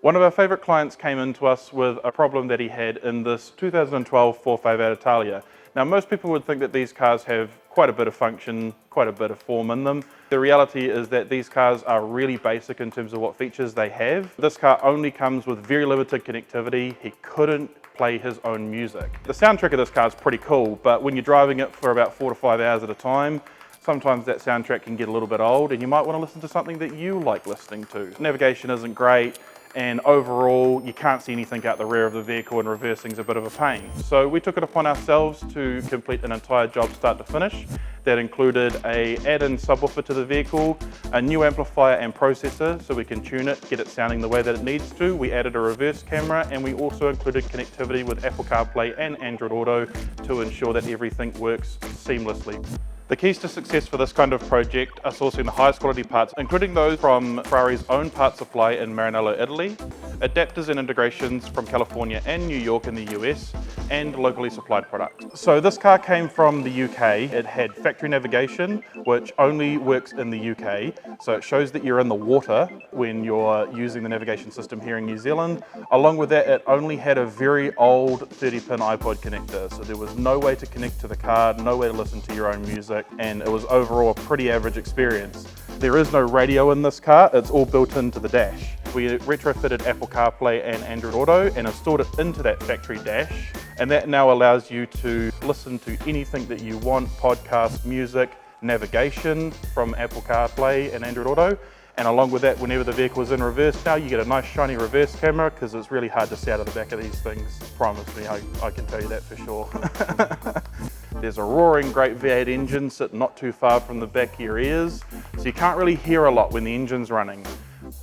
One of our favourite clients came into us with a problem that he had in this 2012 458 Italia. Now, most people would think that these cars have quite a bit of function, quite a bit of form in them. The reality is that these cars are really basic in terms of what features they have. This car only comes with very limited connectivity. He couldn't play his own music. The soundtrack of this car is pretty cool, but when you're driving it for about 4 to 5 hours at a time, sometimes that soundtrack can get a little bit old and you might want to listen to something that you like listening to. Navigation isn't great, and overall you can't see anything out the rear of the vehicle, and reversing is a bit of a pain. So we took it upon ourselves to complete an entire job start to finish. That included a add-in subwoofer to the vehicle, a new amplifier and processor so we can tune it, get it sounding the way that it needs to. We added a reverse camera, and we also included connectivity with Apple CarPlay and Android Auto to ensure that everything works seamlessly. The keys to success for this kind of project are sourcing the highest quality parts, including those from Ferrari's own part supply in Maranello, Italy, adapters and integrations from California and New York in the US, and locally supplied products. So this car came from the UK. It had factory navigation, which only works in the UK. So it shows that you're in the water when you're using the navigation system here in New Zealand. Along with that, it only had a very old 30-pin iPod connector. So there was no way to connect to the car, no way to listen to your own music, and it was overall a pretty average experience. There is no radio in this car, it's all built into the dash. We retrofitted Apple CarPlay and Android Auto and installed it into that factory dash, and that now allows you to listen to anything that you want: podcast, music, navigation from Apple CarPlay and Android Auto. And along with that, whenever the vehicle is in reverse now, you get a nice shiny reverse camera, because it's really hard to see out of the back of these things. Promise me, I can tell you that for sure. There's a roaring great V8 engine sitting not too far from the back of your ears, so you can't really hear a lot when the engine's running.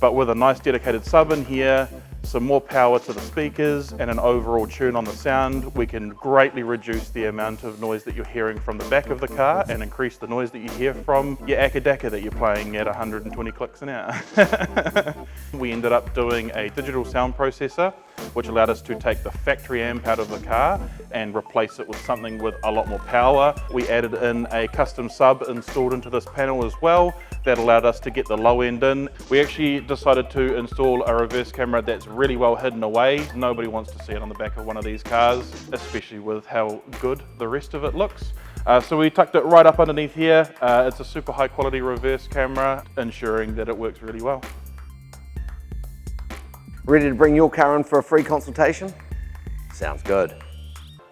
But with a nice dedicated sub in here, some more power to the speakers, and an overall tune on the sound, we can greatly reduce the amount of noise that you're hearing from the back of the car and increase the noise that you hear from your Akadaka that you're playing at 120 clicks an hour. We ended up doing a digital sound processor, which allowed us to take the factory amp out of the car and replace it with something with a lot more power. We added in a custom sub installed into this panel as well. That allowed us to get the low end in. We actually decided to install a reverse camera that's really well hidden away. Nobody wants to see it on the back of one of these cars, especially with how good the rest of it looks. So we tucked it right up underneath here. It's a super high quality reverse camera, ensuring that it works really well. Ready to bring your car in for a free consultation? Sounds good.